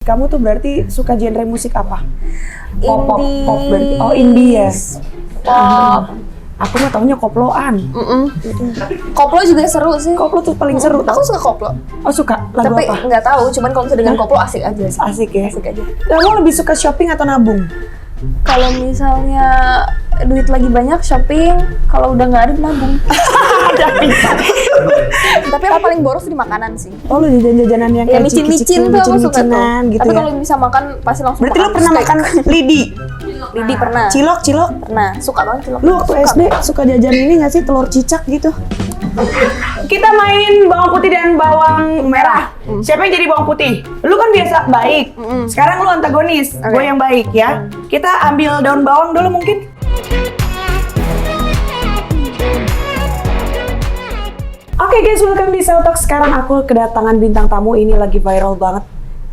kamu tuh berarti suka genre musik apa? Pop berarti. Oh, indie ya. Pop. Aku mah taunya koploan. Koplo juga seru sih. Koplo tuh paling seru. Aku suka koplo. Oh, suka. Lagu Tapi apa? nggak tahu, cuman kalau misalnya dengan koplo asik aja sih. Asik ya. Asik aja. Kamu lebih suka shopping atau nabung? Kalau misalnya duit lagi banyak shopping, kalau udah nggak ada nabung. Tapi yang paling boros di makanan sih. Oh, lu jajan-jajanan yang Ya kayak micin-micin tuh aku suka tuh. micin-micinan gitu Tapi ya. kalau bisa makan pasti langsung Berarti lu pernah steak. makan lidi? Lidi pernah. Cilok? Pernah. Suka banget cilok. Lu waktu SD suka jajan ini nggak sih, telur cicak gitu? Kita main bawang putih dan bawang merah. Siapa yang jadi bawang putih? Lu kan biasa baik. Sekarang lu antagonis. Gue yang baik ya. Kita ambil daun bawang dulu mungkin. Oke guys, welcome di Cell Talk. Sekarang aku kedatangan bintang tamu, ini lagi viral banget.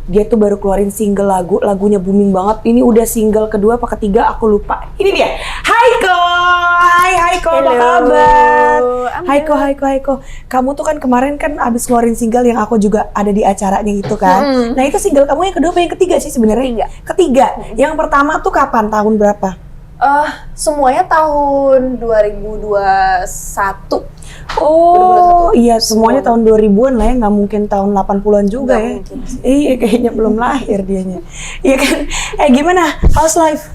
Dia tuh baru keluarin single lagunya booming banget. Ini udah single kedua apa ketiga, aku lupa. Ini dia, Haiko. Hai Haiko, apa kabar? Haiko. Kamu tuh kan kemarin kan abis keluarin single yang aku juga ada di acaranya itu kan. Nah itu single kamu yang kedua apa yang ketiga sih sebenarnya? Ketiga. Yang pertama tuh kapan? Tahun berapa? Semuanya tahun 2021. Oh iya, semuanya tahun 2000-an lah ya, nggak mungkin tahun 80-an juga Nggak ya. mungkin. Iya, kayaknya belum lahir dianya. Iya kan? Gimana? How's life?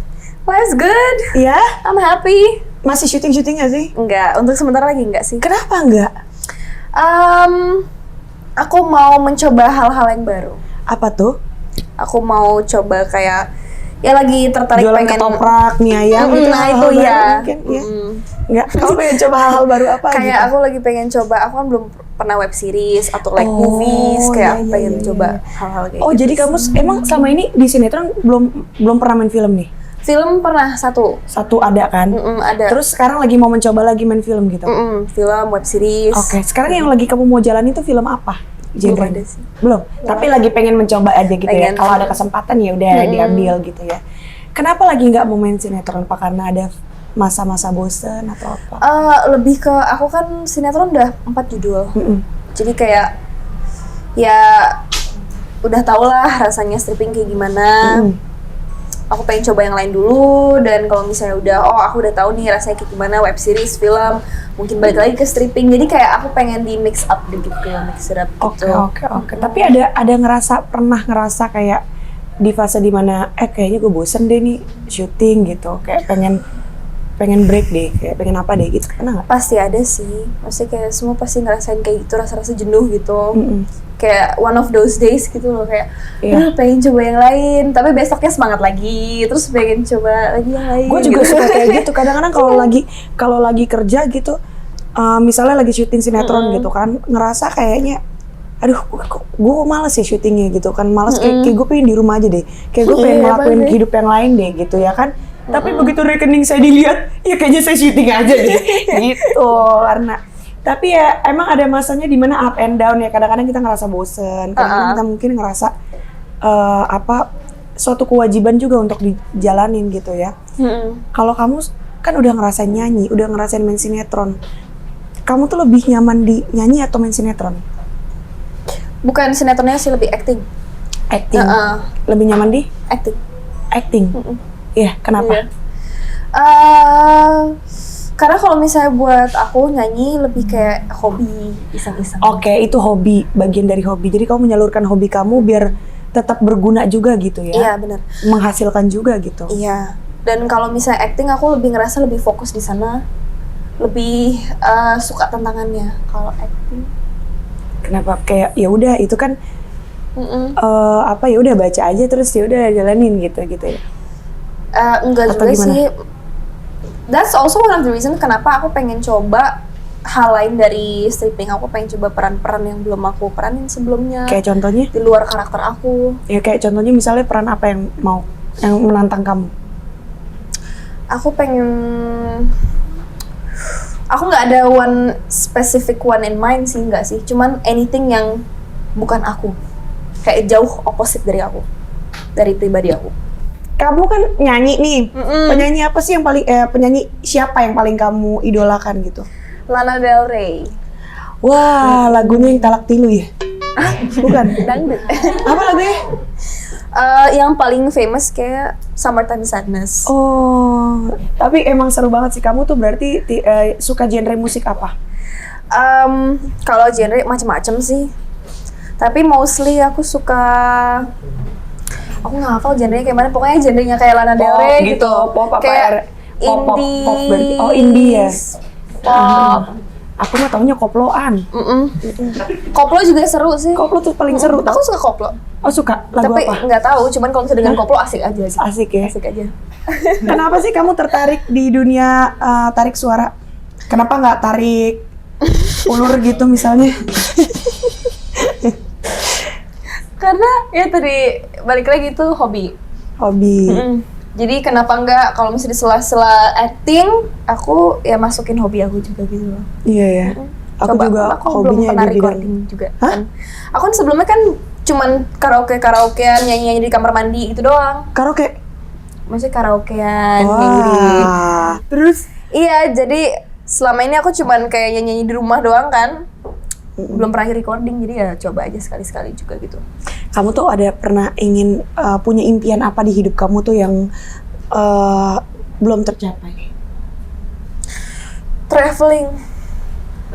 Life's good. Iya? I'm happy. Masih syuting nggak sih? Enggak, untuk sementara lagi enggak sih. Kenapa nggak? Aku mau mencoba hal-hal yang baru. Apa tuh? Aku mau coba kayak ya lagi tertarik Jualan pengen ketoprak, mie ayam gitu. Nah hal-hal itu baru ya. Mungkin, ya. Nggak? Kamu pengen coba hal-hal baru apa Kayak gitu? aku lagi pengen coba, aku kan belum pernah web series atau like Oh, movies, kayak iya, pengen iya, coba iya. hal-hal kayak Oh, gitu. jadi kamu emang selama ini di sinetron belum pernah main film nih? Film pernah satu. Satu ada kan? Ada. Terus sekarang lagi mau mencoba lagi main film gitu? Film, web series. Oke, sekarang yang lagi kamu mau jalan itu film apa? Belum Genre? ada sih. Belum. Tapi lagi pengen mencoba aja gitu ya. Pengen. Kalau ada kesempatan ya udah diambil gitu ya. Kenapa lagi nggak mau main sinetron? Apa karena ada masa-masa bosen atau apa? Lebih ke aku kan sinetron udah 4 judul. Jadi kayak ya udah tau lah rasanya stripping kayak gimana. Aku pengen coba yang lain dulu, dan kalau misalnya udah aku udah tahu nih rasanya kayak gimana, web series, film, mungkin balik lagi ke stripping. Jadi kayak aku pengen di mix up gitu, mix it up gitu. Oke. Tapi ada pernah ngerasa kayak di fase dimana kayaknya gue bosen deh nih syuting gitu, kayak pengen break deh, kayak pengen apa deh gitu, pernah nggak? Pasti ada sih, maksudnya kayak semua pasti ngerasain kayak gitu, rasa-rasa jenuh gitu. Kayak one of those days gitu loh, kayak pengen coba yang lain, tapi besoknya semangat lagi, terus pengen coba lagi yang lain. Gue juga gitu. suka kayak gitu. Kadang-kadang kalau lagi kerja gitu, misalnya lagi syuting sinetron gitu kan, ngerasa kayaknya, aduh, gue males ya syutingnya gitu kan, males kayak gue pengen di rumah aja deh, kayak gue pengen ngelakuin hidup yang lain deh gitu ya kan. Tapi begitu rekening saya dilihat, ya kayaknya saya syuting aja deh, gitu. Tapi ya emang ada masanya dimana up and down ya. Kadang-kadang kita ngerasa bosen, kadang-kadang kita mungkin ngerasa suatu kewajiban juga untuk dijalanin gitu ya. Kalau kamu kan udah ngerasain nyanyi, udah ngerasain main sinetron, kamu tuh lebih nyaman di nyanyi atau main sinetron? Bukan sinetronnya sih, lebih acting. Acting. Lebih nyaman di acting. Iya, kenapa? Karena kalau misalnya buat aku nyanyi lebih kayak hobi, iseng-iseng. Oke, itu hobi, bagian dari hobi. Jadi kamu menyalurkan hobi kamu biar tetap berguna juga gitu ya? Iya, benar. Menghasilkan juga gitu? Iya. Dan kalau misalnya acting, aku lebih ngerasa lebih fokus di sana, lebih suka tantangannya kalau acting. Kenapa? Kayak ya udah itu kan ya udah baca aja terus ya udah jalanin gitu ya? Enggak atau juga gimana? sih. That's also one of the reason kenapa aku pengen coba hal lain dari stripping. Aku pengen coba peran-peran yang belum aku peranin sebelumnya. Kayak contohnya? Di luar karakter aku. Ya kayak contohnya misalnya peran apa yang menantang kamu? Aku nggak ada one specific one in mind sih, nggak sih. Cuman anything yang bukan aku. Kayak jauh opposite dari aku. Dari pribadi aku. Kamu kan nyanyi nih, penyanyi apa sih yang paling penyanyi siapa yang paling kamu idolakan gitu? Lana Del Rey. Wah, lagunya yang Talak Tilu ya? Bukan? Dangdut. Apa lagunya? Yang paling famous kayak Summertime Sadness. Oh, tapi emang seru banget sih. Kamu tuh berarti suka genre musik apa? Kalau genre macam-macam sih. Tapi mostly aku suka, aku nggak hafal genrenya kayak mana. Pokoknya genrenya kayak Lana Del Rey gitu. Pop apa? Kayak Pop indie. berarti. Oh, indie ya. Pop. Aku mah taunya koploan. Koplo juga seru sih. Koplo tuh paling seru. Aku suka koplo. Oh, suka lagu Tapi apa? nggak tahu. Cuman kalau misalnya dengan koplo asik aja sih. Asik ya. Asik aja. Kenapa sih kamu tertarik di dunia tarik suara? Kenapa nggak tarik ulur gitu misalnya? Karena ya tadi balik lagi itu hobi. Hobi. Jadi kenapa enggak kalau misalnya di sela-sela acting, aku ya masukin hobi aku juga gitu loh. Iya ya. Aku juga aku belum hobinya pernah di bidang. recording juga. Hah? Kan. Aku kan sebelumnya kan cuman karaokean, nyanyi di kamar mandi itu doang. Karaoke. Maksudnya karaokean kayak gitu. Wah. Terus? Iya, jadi selama ini aku cuman kayak nyanyi di rumah doang kan. Belum pernah recording, jadi ya coba aja sekali-sekali juga gitu. Kamu tuh ada pernah ingin punya impian apa di hidup kamu tuh yang belum tercapai? Traveling.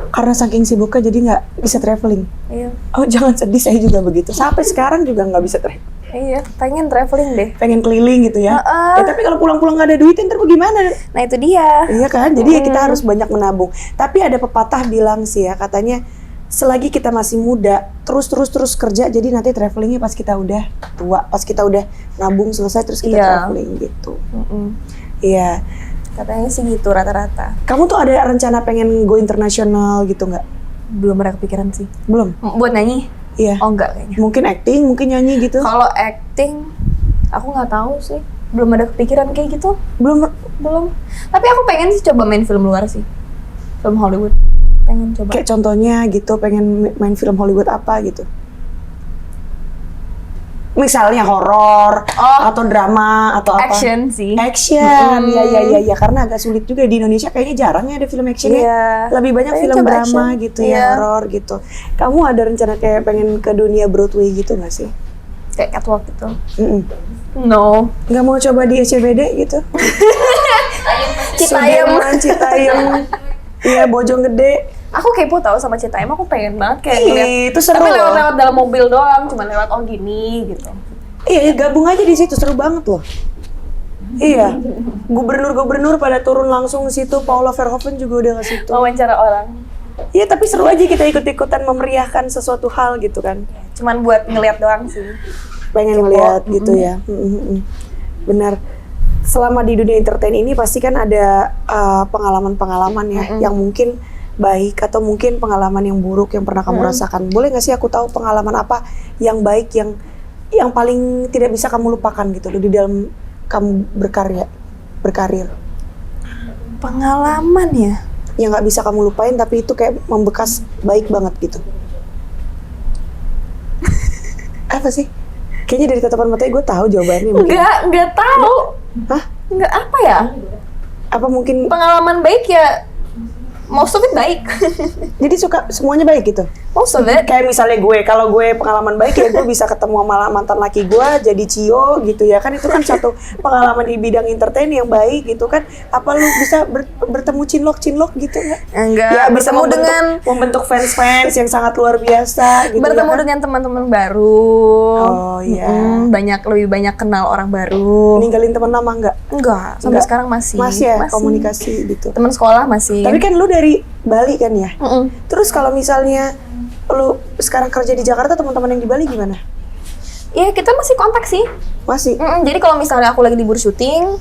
Karena saking sibuknya jadi nggak bisa traveling. Iya. Oh jangan sedih, saya juga begitu. Sampai sekarang juga nggak bisa traveling. Iya, pengen traveling deh. Pengen keliling gitu ya. Tapi kalau pulang-pulang nggak ada duit, ntar gimana? Nah itu dia. Iya kan, jadi ya kita harus banyak menabung. Tapi ada pepatah bilang sih ya, katanya selagi kita masih muda, terus kerja, jadi nanti travelingnya pas kita udah tua, pas kita udah nabung selesai, terus kita traveling gitu. Iya. Katanya sih gitu rata-rata. Kamu tuh ada rencana pengen go internasional gitu nggak? Belum ada kepikiran sih. Belum? Buat nyanyi? Iya. Oh enggak kayaknya. Mungkin acting, mungkin nyanyi gitu? Kalau acting, aku nggak tahu sih. Belum ada kepikiran kayak gitu. Belum. Tapi aku pengen sih coba main film luar sih. Film Hollywood. Pengen coba. Kayak contohnya gitu, pengen main film Hollywood apa gitu? Misalnya horor atau drama atau apa? Action sih. Action, ya, karena agak sulit juga di Indonesia kayaknya jarang ya ada film actionnya. Iya. Lebih banyak Pengen film coba drama action. gitu Iya. ya, horor gitu. Kamu ada rencana kayak pengen ke dunia Broadway gitu nggak sih? Kayak catwalk gitu. No. Nggak mau coba di SCBD gitu? Citayam. Iya, Bojonggede. Aku kepo tau sama Citayam, aku pengen banget kayak Ih, ngeliat. itu seru Tapi loh. lewat dalam mobil doang, cuma lewat gini gitu. Iya, gabung aja di situ, seru banget loh. Iya, gubernur pada turun langsung ke situ. Paula Verhoeven juga udah ke situ. Wawancara orang. Iya, tapi seru aja kita ikut-ikutan memeriahkan sesuatu hal gitu kan. Cuman buat ngeliat doang sih. Pengen ngeliat gitu ya. Benar. Selama di dunia entertain ini pasti kan ada pengalaman-pengalaman ya yang mungkin baik atau mungkin pengalaman yang buruk yang pernah kamu rasakan. Boleh nggak sih aku tahu pengalaman apa yang baik yang paling tidak bisa kamu lupakan gitu loh di dalam kamu berkarir? Pengalaman ya? Yang nggak bisa kamu lupain tapi itu kayak membekas baik banget gitu. Apa sih? Kayaknya dari tatapan matanya gue tahu jawabannya mungkin. Enggak tahu. Hah? Enggak apa ya? Apa mungkin Pengalaman baik ya, most of it baik. jadi suka semuanya baik gitu? Most of it. Kayak misalnya gue, kalau gue pengalaman baik ya gue bisa ketemu sama mantan laki gue jadi Cio gitu ya kan, itu kan satu pengalaman di bidang entertain yang baik gitu kan. Apa lu bisa bertemu cinlok gitu nggak? Enggak, Ya bisa bertemu membentuk fans yang sangat luar biasa gitu bertemu ya kan? dengan teman-teman baru. Oh iya. Lebih banyak kenal orang baru. Ninggalin teman lama nggak? Enggak, sampai Nggak. sekarang masih. Masih ya komunikasi gitu. Teman sekolah masih. Tapi kan lu dari Bali kan ya? Terus kalau misalnya lu sekarang kerja di Jakarta, teman-teman yang di Bali gimana? Iya, kita masih kontak sih. Masih? Jadi kalau misalnya aku lagi libur syuting,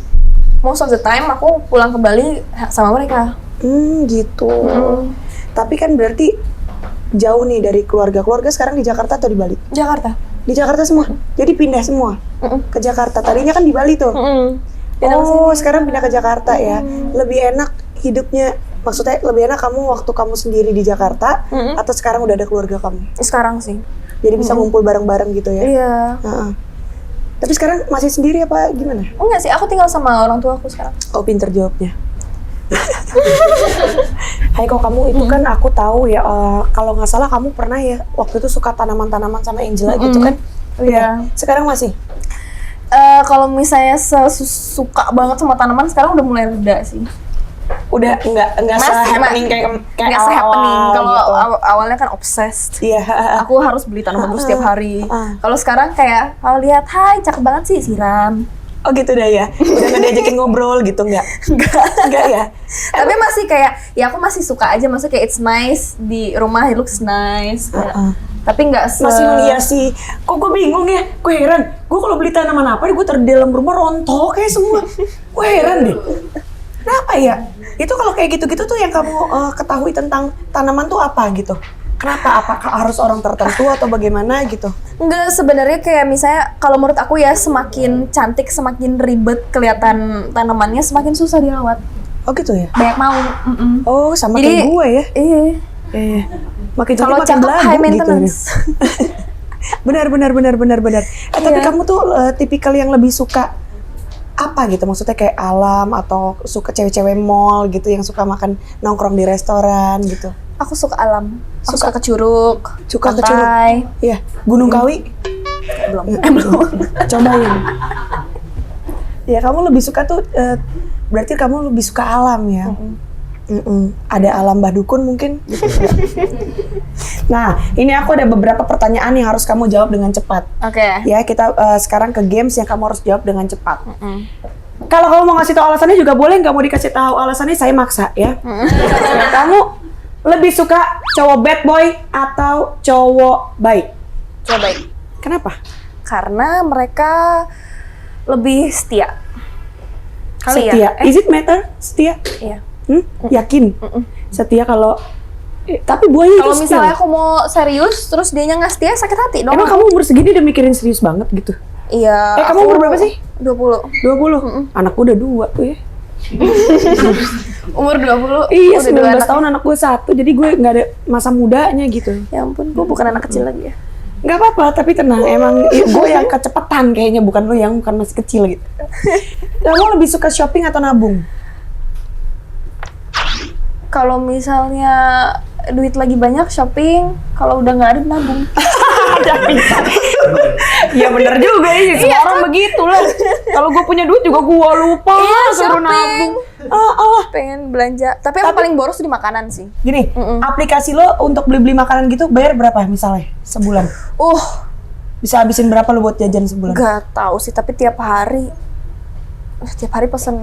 most of the time aku pulang ke Bali sama mereka. Gitu. Tapi kan berarti jauh nih dari keluarga sekarang di Jakarta atau di Bali? Jakarta. Di Jakarta semua? Jadi pindah semua ke Jakarta? Tadinya kan di Bali tuh? Sekarang pindah ke Jakarta ya? Lebih enak hidupnya, maksudnya lebih enak kamu waktu kamu sendiri di Jakarta atau sekarang udah ada keluarga kamu? Sekarang sih. Jadi bisa ngumpul bareng-bareng gitu ya? Iya. Tapi sekarang masih sendiri apa gimana? Enggak sih, aku tinggal sama orang tua aku sekarang. Oh, pinter jawabnya. Hai kok kamu itu kan aku tahu ya, kalau nggak salah kamu pernah ya waktu itu suka tanaman-tanaman sama Angela gitu kan? Iya. Sekarang masih? Kalau misalnya suka banget sama tanaman sekarang udah mulai reda sih. Udah enggak se-happening kayak nggak se-happening. Kalau gitu. awalnya kan obsessed. Iya. Aku harus beli tanaman terus setiap hari. Kalau sekarang kayak kalau lihat, hai cakep banget sih, siram. Oh gitu dah ya. Udah nggak diajakin ngobrol gitu enggak? Enggak ya. Tapi masih kayak, ya aku masih suka aja, maksudnya kayak it's nice di rumah, it looks nice. Tapi nggak Masih menghiasi. Kok gue bingung ya? Gue heran. Gue kalau beli tanaman apa, gue taruh di dalam rumah rontok kayak semua. Gue heran deh. Kenapa ya? Itu kalau kayak gitu-gitu tuh yang kamu ketahui tentang tanaman tuh apa gitu? Kenapa? Apakah harus orang tertentu atau bagaimana gitu? Enggak, sebenarnya kayak misalnya kalau menurut aku ya, semakin cantik, semakin ribet kelihatan tanamannya, semakin susah dirawat. Oh gitu ya? Banyak mau. Oh sama Jadi, kayak gue ya? Iya. Iya. Makin cantik Kalau makin cakep belagu high gitu. maintenance. Benar. Tapi Iya. kamu tuh tipikal yang lebih suka apa gitu? Maksudnya kayak alam atau suka cewek-cewek mall gitu yang suka makan nongkrong di restoran gitu? Aku suka alam. Aku suka ke curug, Suka ke pantai. Iya, Gunung Kawi. Belum. Cobain. Ya kamu lebih suka tuh berarti kamu lebih suka alam ya. Ada alam Mbah Dukun mungkin. Nah, ini aku ada beberapa pertanyaan yang harus kamu jawab dengan cepat. Oke. Ya, kita sekarang ke games yang kamu harus jawab dengan cepat. Kalau kamu mau ngasih tahu alasannya juga boleh, nggak mau dikasih tahu alasannya saya maksa ya. Nah, kamu lebih suka cowok bad boy atau cowok baik? Coba baik. Kenapa? Karena mereka lebih setia. Kali Setia. ya? Is it matter? Setia? Iya. Yakin? Setia kalau tapi buahnya Kalau itu misalnya setia. aku mau serius, terus dianya nggak setia, sakit hati dong. Emang kamu umur segini udah mikirin serius banget gitu? Iya. Kamu umur berapa sih? 20. 20? Anakku udah 2 tuh ya. Umur 20. Iya, udah 19 dua anak. tahun anak gue 1, jadi gue nggak ada masa mudanya gitu. Ya ampun, gue bukan anak kecil lagi ya. Nggak apa-apa, tapi tenang, emang gue yang kecepetan kayaknya, bukan lo yang bukan masih kecil gitu. Kamu lebih suka shopping atau nabung? Kalau misalnya duit lagi banyak shopping, kalau udah nggak ada nabung. Iya bener juga ya, semua orang begitu lah. Kalau gue punya duit juga gue lupa suruh nabung. Pengen belanja, tapi aku paling boros di makanan sih. Gini, aplikasi lo untuk beli-beli makanan gitu bayar berapa misalnya sebulan? Bisa habisin berapa lo buat jajan sebulan? Gak tahu sih, tapi tiap hari pesen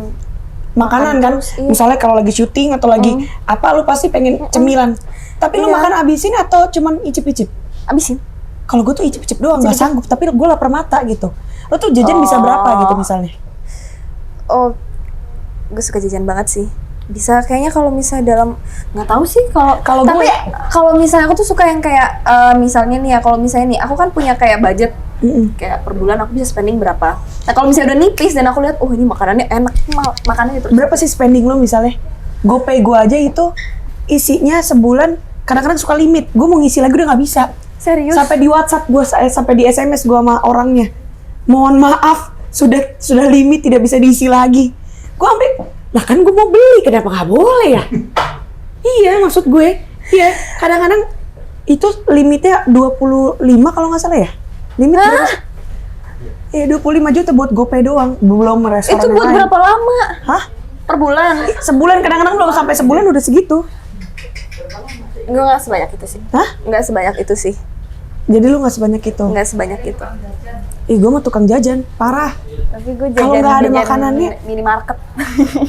Makanan kan, terus, iya. misalnya kalau lagi syuting atau lagi apa lo pasti pengen cemilan. Tapi lo Iya. makan habisin atau cuman icip-icip? abisin. Kalau gue tuh icip-icip doang, nggak sanggup. Tapi gue lapar mata gitu. Lo tuh jajan bisa berapa gitu misalnya? Oh, gue suka jajan banget sih. Bisa kayaknya kalau misalnya dalam, nggak tahu sih Kalau tapi gue- kalau misalnya aku tuh suka yang kayak misalnya nih ya, kalau misalnya nih aku kan punya kayak budget kayak per bulan aku bisa spending berapa. Nah kalau misalnya udah nipis dan aku lihat, oh ini makanannya enak, makanannya terus. Berapa sih spending lo misalnya? GoPay gue aja itu isinya sebulan kadang-kadang suka limit. Gue mau ngisi lagi udah nggak bisa. Serius? Sampai di WhatsApp gue, sampai di SMS gue sama orangnya. Mohon maaf, sudah limit tidak bisa diisi lagi. Gue sampai, lah kan gue mau beli, kenapa nggak boleh ya? Iya, maksud gue. Iya, kadang-kadang itu limitnya 25 kalau nggak salah ya. Limit berapa sih? Iya, 25 juta buat GoPay doang, belum restoran Itu yang buat lain. berapa lama? Hah? Per bulan? Sebulan, kadang-kadang belum sampai sebulan udah segitu. Nggak sebanyak itu sih. Hah? Nggak sebanyak itu sih. Jadi lu nggak sebanyak itu? Nggak sebanyak itu. Ih, gue mah tukang jajan, parah. Tapi gue Kalau nggak ada makanannya? minimarket.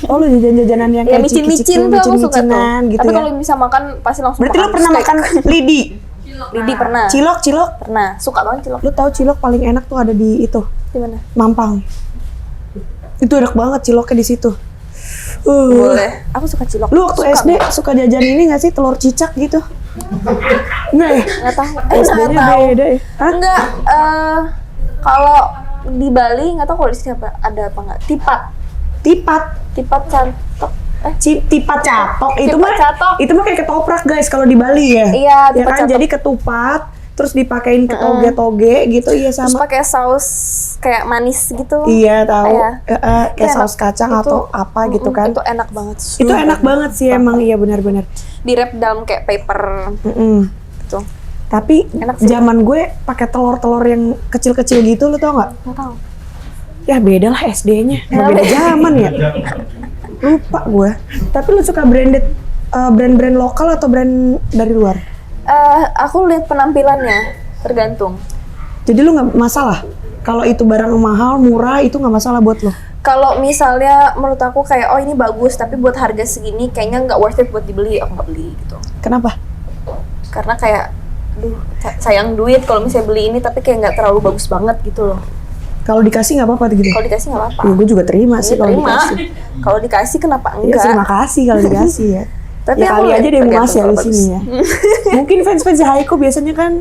Oh, lu jajan-jajanan yang Ya kayak micin-micin tuh aku suka tuh. micin-micinan gitu Tapi ya. kalau bisa makan pasti langsung Berarti lu pernah steak. makan lidi? Lidi pernah. Cilok? Pernah. Suka banget cilok. Lu tahu cilok paling enak tuh ada di itu, Di mana? Mampang. Itu enak banget ciloknya di situ. Boleh. Aku suka cilok. Lu waktu Suka SD suka jajan ini nggak sih, telur cicak gitu? Enggak ya? Nggak tahu. SD-nya Nggak tahu. beda ya? Hah? Enggak. Kalau di Bali nggak tahu kalau di sini ada apa nggak. Tipat cantok. Tipat catok itu Tipat mah catok. itu mah kayak ketoprak guys kalau di Bali ya. Iya, ya tipat kan catok. jadi ketupat terus dipakein ke toge-toge gitu. Iya Terus sama. pakai saus kayak manis gitu. Iya tahu. Iya. Kayak Itu saus kacang enak. atau apa gitu kan. Itu enak banget. Itu enak banget sih emang, iya benar-benar. Di wrap dalam kayak paper gitu. Tapi Enak sih. zaman gue pakai telur-telur yang kecil-kecil gitu, lo tau nggak? Nggak tahu. Ya beda lah SD-nya, beda zaman ya. Lupa gue. Tapi lu suka brand-brand lokal atau brand dari luar? Aku lihat penampilannya, tergantung. Jadi lu nggak masalah kalau itu barang mahal, murah itu nggak masalah buat lo? Kalau misalnya menurut aku kayak oh ini bagus tapi buat harga segini kayaknya nggak worth it buat dibeli, aku nggak beli gitu. Kenapa? Karena kayak, aduh sayang duit kalau misalnya beli ini tapi kayak nggak terlalu bagus banget gitu loh. Kalau dikasih nggak apa-apa gitu? Kalau dikasih nggak apa-apa. Ya, gue juga terima sih kalau Terima. dikasih. Kalau dikasih kenapa Ya enggak? terima kasih kalau dikasih ya. Tapi ya aku kali aja deh mau tergantung ngasih kalau di sini ya. Mungkin fans-fans Haiko biasanya kan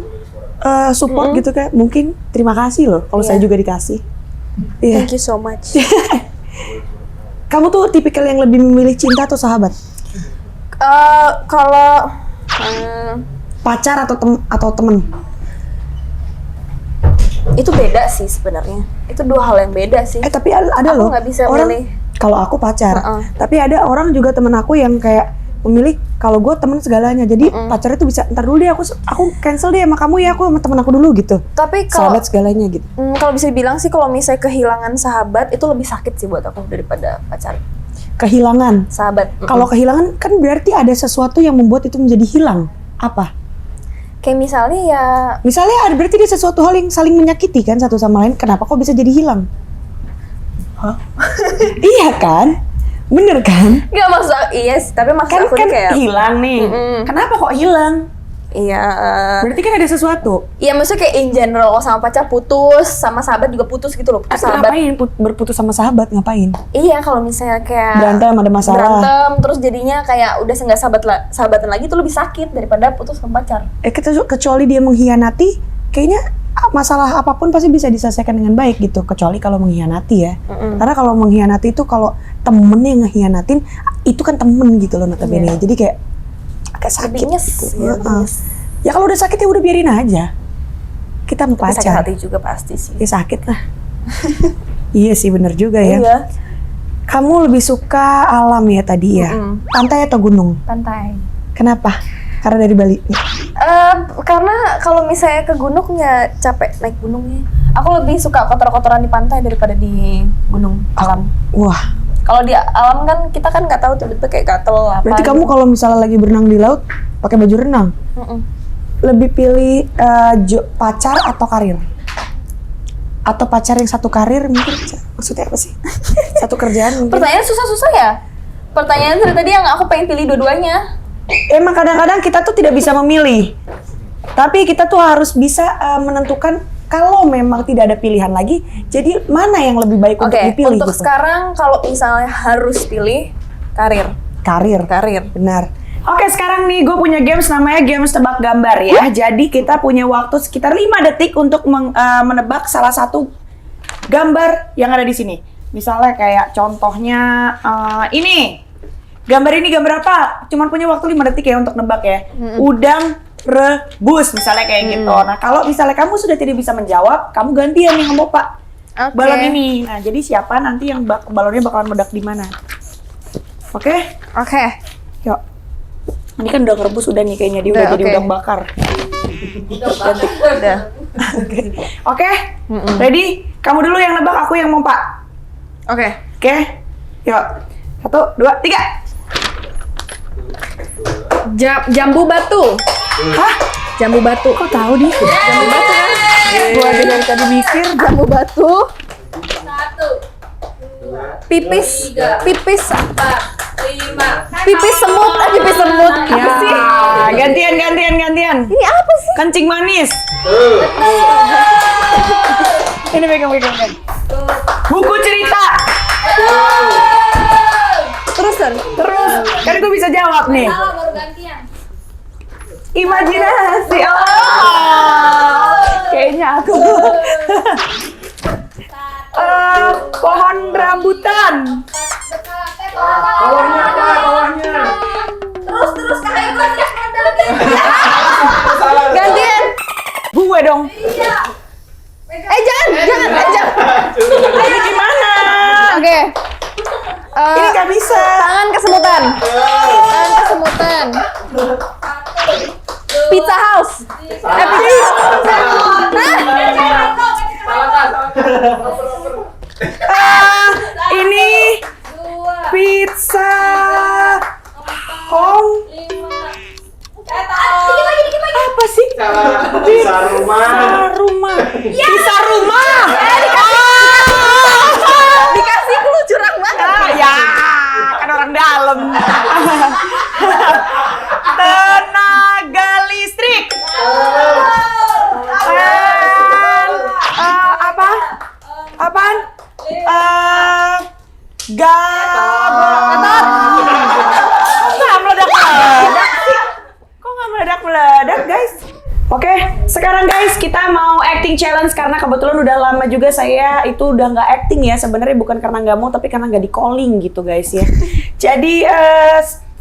support gitu kan. Mungkin terima kasih loh kalau saya juga dikasih. Iya. Thank you so much. Kamu tuh tipikal yang lebih memilih cinta atau sahabat? Kalau Pacar atau temen? itu beda sih sebenarnya. Itu dua hal yang beda sih. Tapi ada Aku loh nggak bisa orang, milih. kalau aku pacar, tapi ada orang juga temen aku yang kayak memilih kalau gue temen segalanya. Jadi pacarnya tuh bisa ntar dulu deh aku cancel deh sama kamu ya, aku sama temen aku dulu gitu. Tapi kalau Sahabat segalanya gitu. kalau bisa dibilang sih kalau misalnya kehilangan sahabat itu lebih sakit sih buat aku daripada pacar. Kehilangan. Sahabat. Kalau kehilangan kan berarti ada sesuatu yang membuat itu menjadi hilang. Apa? Kayak misalnya ya Misalnya ada berarti ada sesuatu hal yang saling menyakiti kan satu sama lain. Kenapa kok bisa jadi hilang? Hah? Iya kan? Bener kan? nggak maksud iya sih, tapi maksud Kan aku nih kayak hilang nih. Kenapa kok hilang? iya Berarti kan ada sesuatu. iya maksudnya kayak in general sama pacar putus, sama sahabat juga putus gitu loh. Putus sahabat. Ngapain berputus sama sahabat? Ngapain? Iya, kalau misalnya kayak Berantem, ada masalah. Berantem terus jadinya kayak udah nggak sahabatan lagi tuh lebih sakit daripada putus sama pacar. Kecuali dia mengkhianati, kayaknya masalah apapun pasti bisa diselesaikan dengan baik gitu. Kecuali kalau mengkhianati ya. Karena kalau mengkhianati itu kalau temen yang ngekhianatin, itu kan temen gitu loh notabene. Jadi kayak agak sakit Lebih nyes, gitu. ya, lebih nyes. Ya kalau udah sakit ya udah biarin aja. Kita mau Tapi sakit pacar. hati juga pasti sih. Ya sakit lah. Iya sih bener juga ya. Iya. Kamu lebih suka alam ya tadi ya? Pantai atau gunung? Pantai. Kenapa? Karena dari Bali. Karena kalau misalnya ke gunung ya capek naik gunungnya. Aku lebih suka kotor-kotoran di pantai daripada di gunung alam. Wah, Kalau di alam kan kita kan nggak tahu tiba-tiba kayak gatel apa. berarti kamu kalau misalnya lagi berenang di laut pakai baju renang, lebih pilih pacar atau karir? Atau pacar yang satu karir mungkin? Maksudnya apa sih? Satu kerjaan mungkin? Pertanyaan susah-susah ya? Pertanyaan dari tadi yang aku pengen pilih dua-duanya. Emang kadang-kadang kita tuh tidak bisa memilih. Tapi kita tuh harus bisa menentukan kalau memang tidak ada pilihan lagi, jadi mana yang lebih baik untuk dipilih untuk gitu. sekarang kalau misalnya harus pilih karir. Karir, benar. Oke, sekarang nih gue punya games namanya games tebak gambar ya. Jadi kita punya waktu sekitar 5 detik untuk menebak salah satu gambar yang ada di sini. Misalnya kayak contohnya ini. Gambar ini gambar apa? Cuman punya waktu 5 detik ya untuk nebak ya. Udang rebus misalnya kayak gitu. Nah, kalau misalnya kamu sudah tidak bisa menjawab, kamu gantian yang mau Pak. Balon ini. Nah, jadi siapa nanti yang balonnya bakalan meledak di mana? Oke? Oke. Yuk. Ini kan udang rebus udah nih kayaknya dia udah jadi udang bakar. Udah. Oke? Ready? Kamu dulu yang nebak, aku yang mau Pak. Oke. Oke? Yuk. 1, 2, 3. Jambu batu. Hah? Jambu batu. Kok tahu dia? Jambu batu kan? Gua aja dari tadi mikir. Jambu batu. 1, 2, Pipis. 3, Pipis. 4, 5. Pipis semut. Pipis semut. Apa Ya, sih? gantian. Ini apa sih? Kencing manis. Ini pegang. Buku cerita. Terus kan? Terus, kan gue bisa jawab nih. Salah baru gantian. Imajinasi. Kayaknya aku. Pohon rambutan. Bawahnya. Terus kayak gue Gantian. Gue dong. Jangan. Ini gimana? Oke. Ini gak bisa. Tangan kesemutan. Pizza House. Ini Dua. pizza Empat. Hong. Lima. Dikit lagi. Apa sih? Pizza rumah. Rumah. Pizza rumah. Dikasih clue curang banget. Ya, kan orang dalam. Tenaga listrik. Apa? Apaan? Gatot. Nggak meledak-meledak sih. Kok nggak meledak-meledak, guys? Oke, sekarang guys kita mau acting challenge karena kebetulan udah lama juga saya itu udah nggak acting ya. Sebenarnya bukan karena nggak mau, tapi karena nggak di calling gitu guys ya. Jadi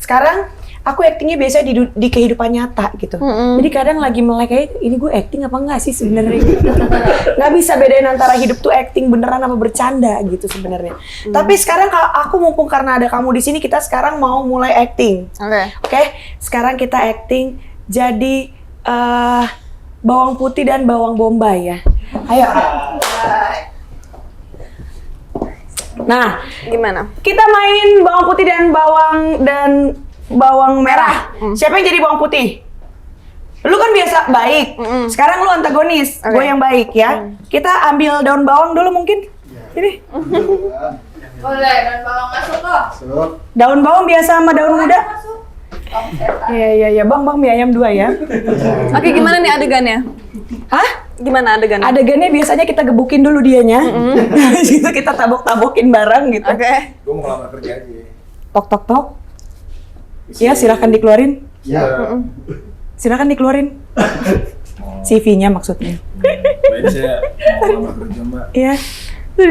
sekarang aku actingnya biasa di kehidupan nyata gitu. Jadi kadang lagi melek kayak ini gue acting apa enggak sih sebenarnya? Nggak bisa bedain antara hidup tuh acting beneran apa bercanda gitu sebenarnya. Tapi sekarang kalau aku mumpung karena ada kamu di sini kita sekarang mau mulai acting. Oke, sekarang kita acting jadi bawang putih dan bawang bombay ya. Ayo. Nah, Gimana? kita main bawang putih dan bawang merah. Siapa yang jadi bawang putih? Lu kan biasa baik. Sekarang lu antagonis, gue yang baik ya. Kita ambil daun bawang dulu mungkin. Ini. Boleh, dan bawang masuk kok. Daun bawang biasa sama daun muda. Masuk. Iya. Bang, mie ayam 2 ya. Oke, gimana nih adegannya? Hah? Gimana adegannya? Adegannya biasanya kita gebukin dulu dianya. Habis itu kita tabok-tabokin bareng gitu. Oke. Gue mau ngelamar kerja aja. Tok. Ya, silahkan dikeluarin. Ya. Silakan dikeluarin. CV-nya maksudnya. Mbak ini saya mau ngelamar kerja mbak. Iya.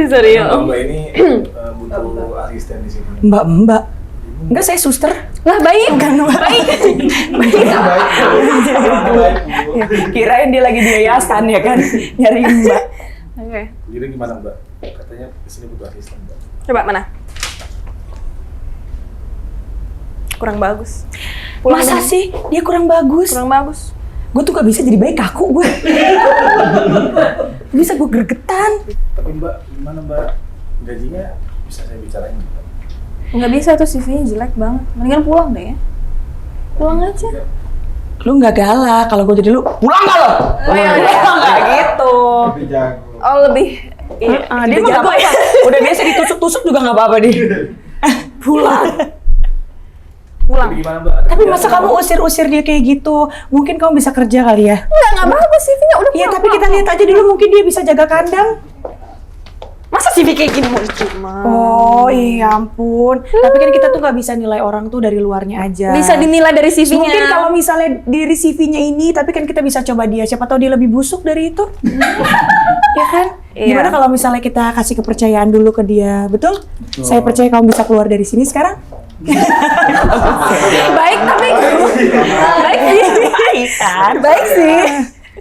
Sorry ya. Mbak ini butuh asisten di sini. Mbak. Enggak, saya suster. Lah baik. Bukan baik. Ya, kirain dia lagi di yayasan ya kan, nyari mbak. Oke. Jadi gimana mbak? Katanya kesini butuh asisten mbak. Coba mana? Kurang bagus. Masa sih dia kurang bagus? Kurang bagus. Gue tuh gak bisa jadi baik, kaku gue. Bisa gue gregetan. Tapi mbak, gimana mbak? Gajinya bisa saya bicarain mbak? Nggak bisa tuh CV-nya jelek banget. Mendingan pulang deh ya. Pulang aja. Lu nggak galak, kalau gue jadi lu pulang gak lo? Nggak gitu. Lebih jago. Oh lebih. Dia mah nggak jago apa-apa. Udah biasa ditusuk-tusuk juga nggak apa-apa dia. Pulang. Pulang. Jadi gimana mbak? Ada Tapi kerjaan masa nggak, kamu Mbak? usir-usir dia kayak gitu? Mungkin kamu bisa kerja kali ya? Nggak bagus CV-nya udah Iya, pulang. tapi kita lihat aja dulu mungkin dia bisa jaga kandang. Masa CV kayak gini mau diterima? Oh iya ampun. Tapi kan kita tuh nggak bisa nilai orang tuh dari luarnya aja. Bisa dinilai dari CV-nya. Mungkin kalau misalnya diri CV-nya ini, tapi kan kita bisa coba dia. Siapa tahu dia lebih busuk dari itu. Ya kan? Iya. Gimana kalau misalnya kita kasih kepercayaan dulu ke dia? Betul? Saya percaya kamu bisa keluar dari sini sekarang. baik tapi baik sih. Baik kan? Baik sih.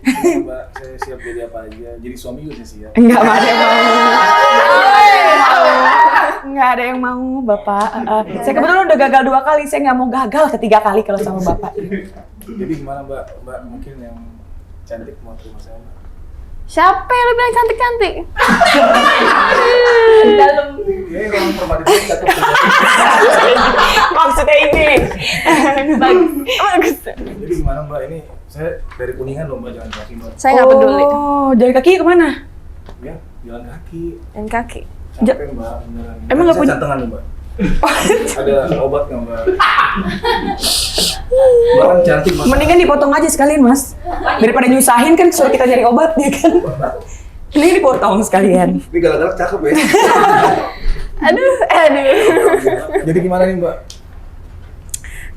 Mbak, saya siap jadi apa aja. Jadi suami juga saya siap. Enggak ada yang mau. Enggak ada yang mau, Bapak. Saya kebetulan udah gagal 2 kali. Saya nggak mau gagal ketiga kali kalau sama Bapak. Jadi gimana mbak? Mbak mungkin yang cantik mau terima saya mbak? Siapa yang lu bilang cantik-cantik? Dalam. Ini orang permadi cakep. Maksudnya ini. Bagus. Jadi gimana mbak? Ini saya dari Kuningan loh mbak, jalan kaki mbak. Saya nggak peduli. Oh, dari kaki kemana? Ya, jalan kaki. Dan kaki. Capek mbak, beneran. Emang nggak Saya punya- cantengan mbak. Ada obat nggak mbak? Mbak kan cantik mas. Mendingan dipotong aja sekalian, Mas. Daripada nyusahin kan suruh kita nyari obat ya kan. Mendingan dipotong sekalian. Ini galak-galak cakep ya. Aduh. Jadi gimana nih mbak?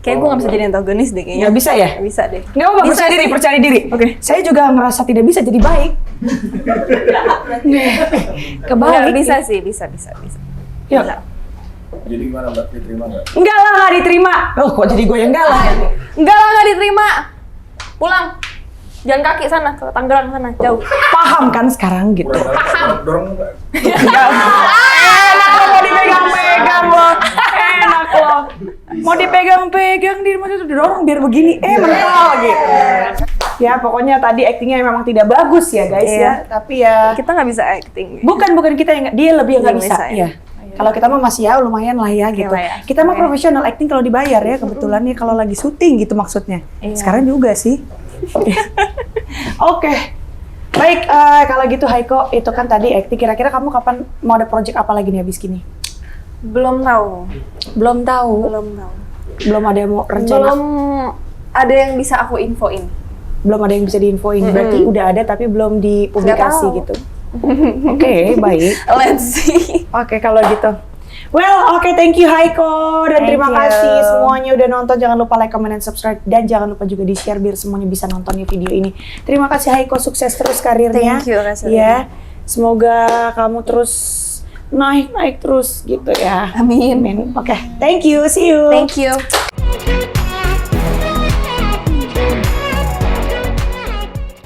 Kayak gue nggak bisa jadi antagonis deh kayaknya. Nggak bisa ya? Nggak bisa deh. Nggak apa-apa, Bisa percaya diri, sih. percaya diri. Oke. Saya juga ngerasa tidak bisa jadi baik. Kebalik. Nggak, bisa sih, bisa. Ya. Jadi gimana mbak? Diterima nggak? Enggak lah, nggak diterima. Oh, kok jadi gue yang enggak lah? Enggak lah, nggak diterima. Pulang. Jalan kaki sana, ke Tangerang sana, jauh. Paham kan sekarang gitu. Dorong mbak. Enak lo mau dipegang-pegang lo. Enak lo. Mau dipegang-pegang di rumah itu didorong biar begini. Mental gitu. Ya pokoknya tadi actingnya memang tidak bagus ya guys Iya. ya. Tapi ya Kita nggak bisa acting. bukan kita yang dia lebih nggak Belum bisa. bisa, ya. Ya. Kalau kita mah masih ya lumayan lah ya gitu. lah ya. Kita mah Oke. profesional acting kalau dibayar ya kebetulan ya kalau lagi syuting gitu maksudnya. Iya. Sekarang juga sih. Oke. Baik, kalau gitu Haiko itu kan tadi acting. Kira-kira kamu kapan mau ada project apa lagi nih abis gini? Belum tahu. Belum tahu. Belum tahu. Belum ada mau rencana. Belum ada yang bisa aku infoin. Belum ada yang bisa diinfoin. Berarti udah ada tapi belum dipublikasi Nggak tahu. gitu. Oke, baik. Let's see. Oke, kalau gitu. Well, oke, thank you Haiko dan Thank terima you. kasih semuanya udah nonton. Jangan lupa like, comment, dan subscribe dan jangan lupa juga di-share biar semuanya bisa nonton di video ini. Terima kasih Haiko, sukses terus karirnya. Thank you, Kak Serena. Ya, semoga kamu terus naik terus gitu ya. Amin. Oke, thank you, see you. Thank you.